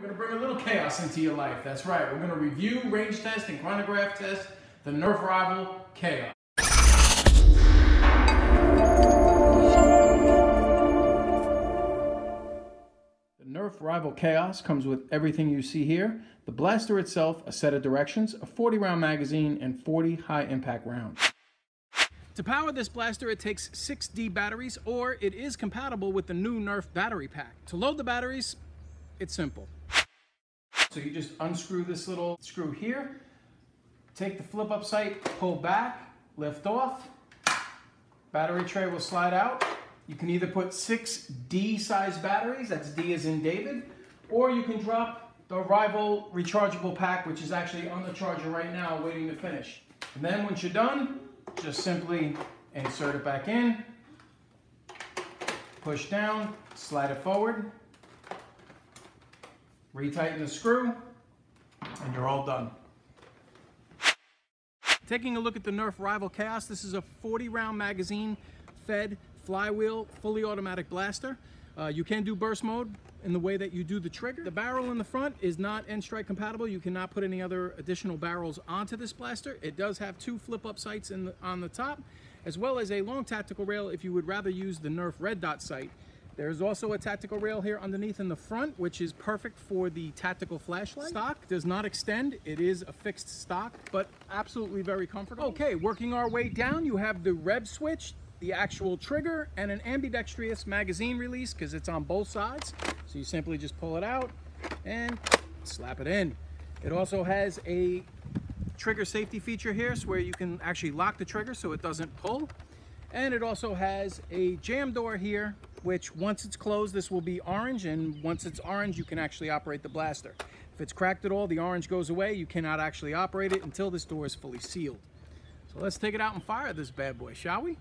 We're going to bring a little chaos into your life. That's right. We're going to review, range test, and chronograph test the Nerf Rival Chaos. The Nerf Rival Chaos comes with everything you see here. The blaster itself, a set of directions, a 40-round magazine, and 40 high-impact rounds. To power this blaster, it takes 6D batteries, or it is compatible with the new Nerf battery pack. To load the batteries, it's simple. So you just unscrew this little screw here, take the flip-up sight, pull back, lift off, battery tray will slide out. You can either put 6 D-sized batteries, that's D as in David, or you can drop the Rival rechargeable pack, which is actually on the charger right now, waiting to finish. And then once you're done, just simply insert it back in, push down, slide it forward, retighten the screw, and you're all done. Taking a look at the Nerf Rival Chaos, this is a 40-round magazine fed flywheel, fully automatic blaster. You can do burst mode in the way that you do the trigger. The barrel in the front is not Accustrike compatible. You cannot put any other additional barrels onto this blaster. It does have 2 flip-up sights on the top, as well as a long tactical rail if you would rather use the Nerf red dot sight. There's also a tactical rail here underneath in the front, which is perfect for the tactical flashlight. Stock does not extend. It is a fixed stock, but absolutely very comfortable. Okay, working our way down, you have the rev switch, the actual trigger, and an ambidextrous magazine release because it's on both sides. So you simply just pull it out and slap it in. It also has a trigger safety feature here, so where you can actually lock the trigger so it doesn't pull. And it also has a jam door here, which once it's closed, this will be orange, and once it's orange, you can actually operate the blaster. If it's cracked at all, the orange goes away. You cannot actually operate it until this door is fully sealed. So let's take it out and fire this bad boy, shall we?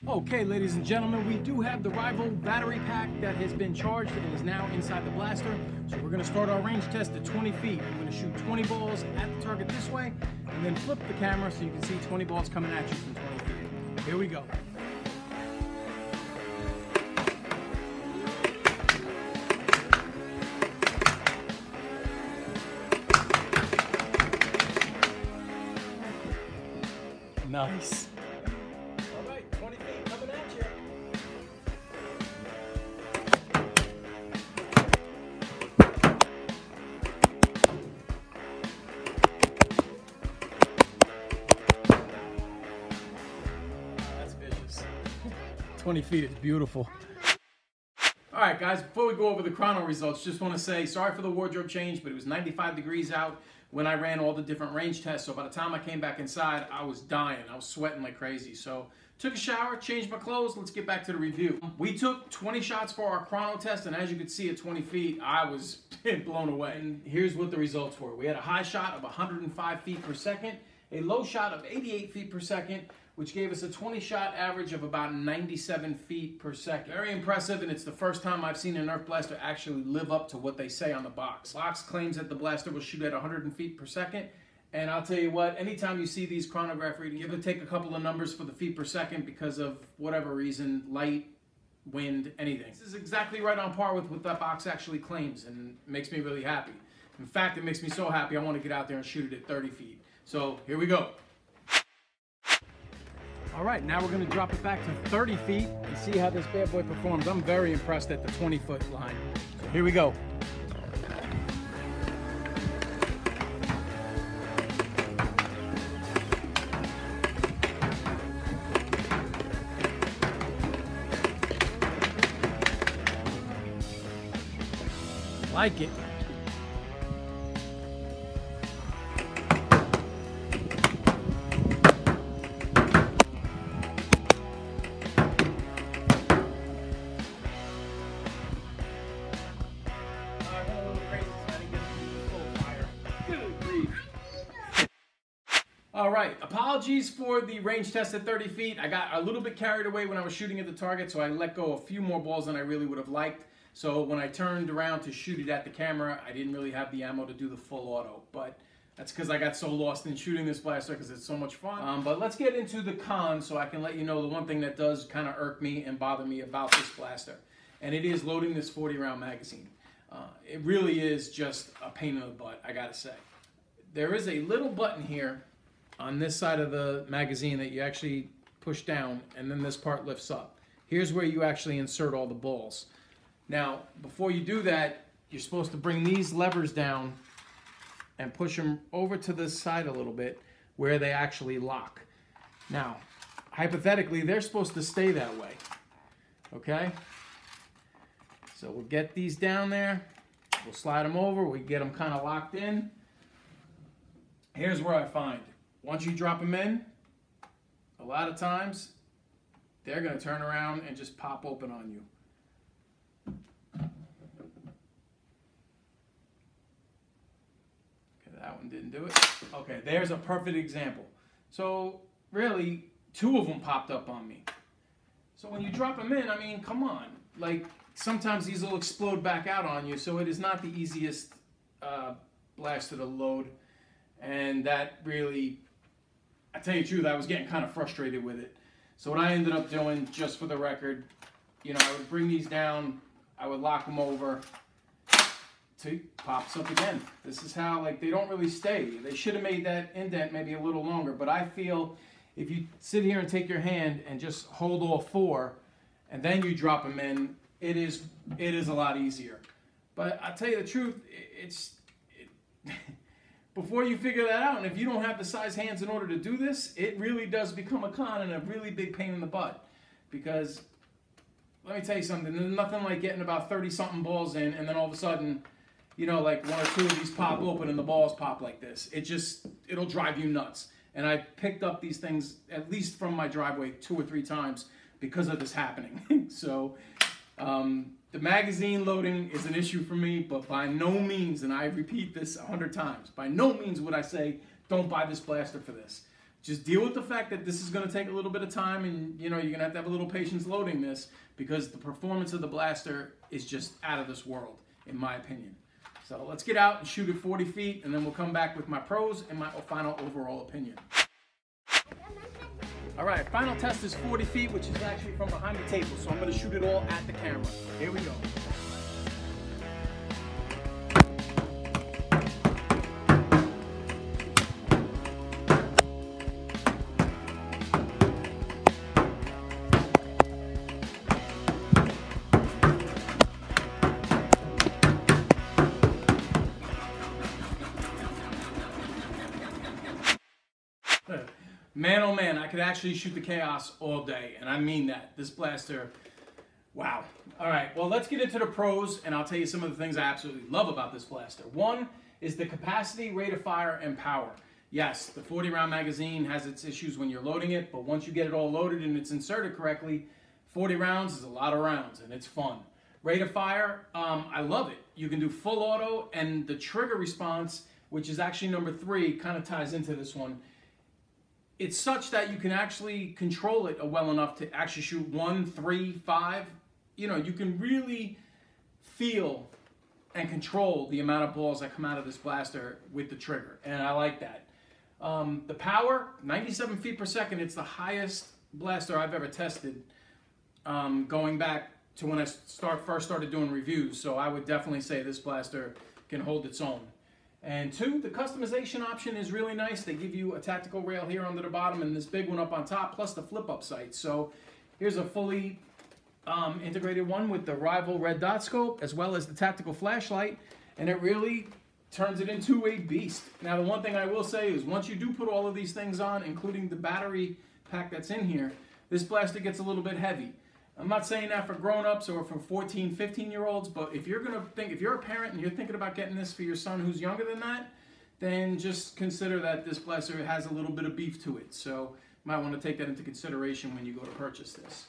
Okay, ladies and gentlemen, we do have the Rival battery pack that has been charged and is now inside the blaster. So we're gonna start our range test at 20 feet. I'm gonna shoot 20 balls at the target this way, and then flip the camera so you can see 20 balls coming at you from 20 feet. Here we go. Nice. All right, 20 feet coming at you. That's vicious. 20 feet is beautiful. All right, guys, before we go over the chrono results, just want to say sorry for the wardrobe change, but it was 95 degrees out when I ran all the different range tests. So by the time I came back inside, I was dying. I was sweating like crazy. So took a shower, changed my clothes. Let's get back to the review. We took 20 shots for our chrono test, and as you can see at 20 feet, I was blown away. And here's what the results were. We had a high shot of 105 feet per second, a low shot of 88 feet per second, which gave us a 20-shot average of about 97 feet per second. Very impressive, and it's the first time I've seen a Nerf blaster actually live up to what they say on the box. The box claims that the blaster will shoot at 100 feet per second, and I'll tell you what, anytime you see these chronograph readings, give or take a couple of numbers for the feet per second because of whatever reason, light, wind, anything. This is exactly right on par with what that box actually claims, and it makes me really happy. In fact, it makes me so happy I want to get out there and shoot it at 30 feet. So here we go. All right, now we're gonna drop it back to 30 feet and see how this bad boy performs. I'm very impressed at the 20-foot line. So here we go. Like it. All right, apologies for the range test at 30 feet. I got a little bit carried away when I was shooting at the target, so I let go a few more balls than I really would have liked. So when I turned around to shoot it at the camera, I didn't really have the ammo to do the full auto. But that's because I got so lost in shooting this blaster because it's so much fun. But let's get into the cons so I can let you know the one thing that does kind of irk me and bother me about this blaster. And it is loading this 40-round magazine. It really is just a pain in the butt, I gotta say. There is a little button here on this side of the magazine that you actually push down, and then this part lifts up. Here's where you actually insert all the balls. Now, before you do that, you're supposed to bring these levers down and push them over to this side a little bit where they actually lock. Now, hypothetically, they're supposed to stay that way, okay? So we'll get these down there, we'll slide them over, we get them kind of locked in. Here's where I find, once you drop them in, a lot of times, they're gonna turn around and just pop open on you. Okay, that one didn't do it. Okay, there's a perfect example. So really, 2 of them popped up on me. So when you drop them in, I mean, come on. Like, sometimes these will explode back out on you, so it is not the easiest blaster to load. And that really, I tell you the truth, I was getting kind of frustrated with it. So what I ended up doing, just for the record, you know, I would bring these down, I would lock them over, to pops up again. This is how, like, they don't really stay. They should have made that indent maybe a little longer, but I feel if you sit here and take your hand and just hold all 4, and then you drop them in, it is a lot easier. But I'll tell you the truth, before you figure that out, and if you don't have the size hands in order to do this, it really does become a con and a really big pain in the butt. Because, let me tell you something, there's nothing like getting about 30-something balls in, and then all of a sudden, you know, like 1 or 2 of these pop open and the balls pop like this. It'll drive you nuts. And I picked up these things, at least from my driveway, 2 or 3 times because of this happening. So, the magazine loading is an issue for me, but by no means, and I repeat this 100 times, by no means would I say, don't buy this blaster for this. Just deal with the fact that this is going to take a little bit of time, and you know, you're going to have a little patience loading this, because the performance of the blaster is just out of this world, in my opinion. So let's get out and shoot at 40 feet, and then we'll come back with my pros and my final overall opinion. All right, final test is 40 feet, which is actually from behind the table, so I'm going to shoot it all at the camera. Here we go. Man, oh man, I could actually shoot the Khaos all day, and I mean that. This blaster, wow. All right, well, let's get into the pros, and I'll tell you some of the things I absolutely love about this blaster. One is the capacity, rate of fire, and power. Yes, the 40-round magazine has its issues when you're loading it, but once you get it all loaded and it's inserted correctly, 40 rounds is a lot of rounds, and it's fun. Rate of fire, I love it. You can do full auto, and the trigger response, which is actually number 3, kind of ties into this one. It's such that you can actually control it well enough to actually shoot 1, 3, 5. You know, you can really feel and control the amount of balls that come out of this blaster with the trigger, and I like that. The power, 97 feet per second. It's the highest blaster I've ever tested, going back to when I first started doing reviews, so I would definitely say this blaster can hold its own. And 2, the customization option is really nice. They give you a tactical rail here under the bottom and this big one up on top, plus the flip-up sight. So here's a fully integrated one with the Rival red dot scope, as well as the tactical flashlight, and it really turns it into a beast. Now, the one thing I will say is once you do put all of these things on, including the battery pack that's in here, this blaster gets a little bit heavy. I'm not saying that for grown-ups or for 14, 15-year-olds, but if you're if you're a parent and you're thinking about getting this for your son who's younger than that, then just consider that this blaster has a little bit of beef to it. So you might want to take that into consideration when you go to purchase this.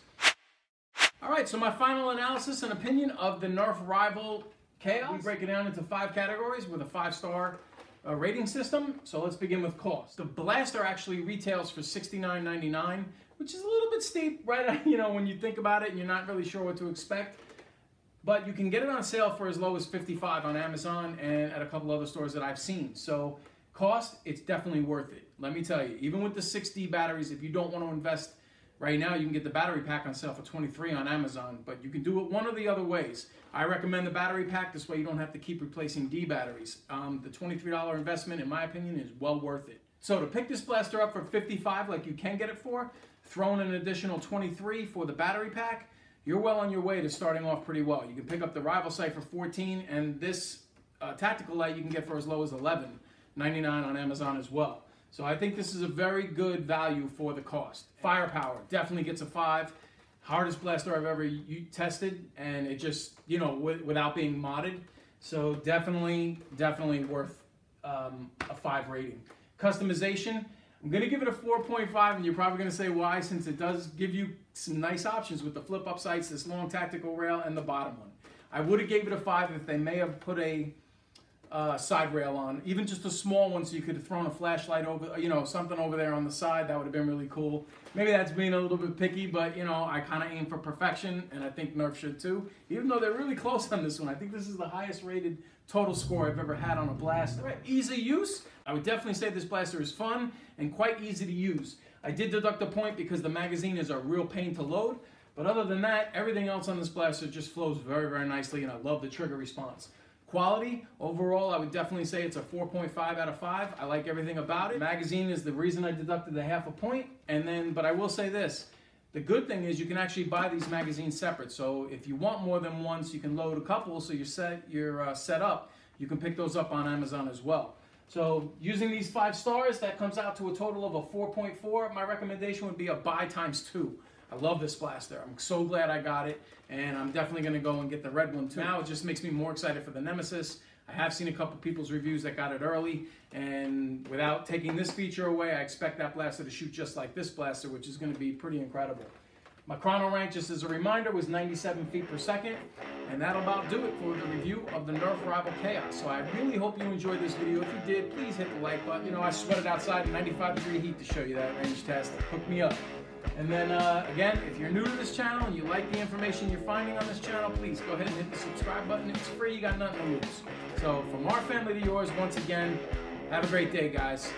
All right, so my final analysis and opinion of the Nerf Rival Khaos. We break it down into 5 categories with a 5-star rating system. So let's begin with cost. The blaster actually retails for $69.99. which is a little bit steep, right? You know, when you think about it and you're not really sure what to expect. But you can get it on sale for as low as $55 on Amazon and at a couple other stores that I've seen. So cost, it's definitely worth it. Let me tell you, even with the 6D batteries, if you don't want to invest Right now, you can get the battery pack on sale for $23 on Amazon, but you can do it one of the other ways. I recommend the battery pack. This way you don't have to keep replacing D batteries. The $23 investment, in my opinion, is well worth it. So to pick this blaster up for $55, like you can get it for, throw in an additional $23 for the battery pack, you're well on your way to starting off pretty well. You can pick up the rival sight for $14, and this tactical light you can get for as low as $11.99 on Amazon as well. So I think this is a very good value for the cost. Firepower definitely gets a 5. Hardest blaster I've ever tested, and it just, you know, without being modded. So definitely worth a 5 rating. Customization, I'm gonna give it a 4.5, and you're probably gonna say why, since it does give you some nice options with the flip up sights, this long tactical rail, and the bottom one. I would have gave it a 5 if they may have put a side rail on, even just a small one, so you could have thrown a flashlight over, you know, something over there on the side. That would have been really cool. Maybe that's being a little bit picky, but you know, I kind of aim for perfection, and I think Nerf should too. Even though they're really close on this one, I think this is the highest rated total score I've ever had on a blaster. Right. Ease of use, I would definitely say this blaster is fun and quite easy to use. I did deduct a point because the magazine is a real pain to load, but other than that, everything else on this blaster just flows very, very nicely, and I love the trigger response. Quality, overall, I would definitely say it's a 4.5 out of 5. I like everything about it. Magazine is the reason I deducted the half a point. But I will say this, the good thing is you can actually buy these magazines separate. So if you want more than one, so you can load a couple, so you're set up, you can pick those up on Amazon as well. So using these 5 stars, that comes out to a total of a 4.4. My recommendation would be a buy ×2. I love this blaster. I'm so glad I got it, and I'm definitely going to go and get the red one too. Now it just makes me more excited for the Nemesis. I have seen a couple people's reviews that got it early, and without taking this feature away, I expect that blaster to shoot just like this blaster, which is going to be pretty incredible. My chrono rank, just as a reminder, was 97 feet per second, and that'll about do it for the review of the Nerf Rival Khaos. So I really hope you enjoyed this video. If you did, please hit the like button. You know, I sweated outside in 95-degree heat to show you that range test. Hook me up. And then, again, if you're new to this channel and you like the information you're finding on this channel, please go ahead and hit the subscribe button. It's free, you got nothing to lose. So from our family to yours, once again, have a great day, guys.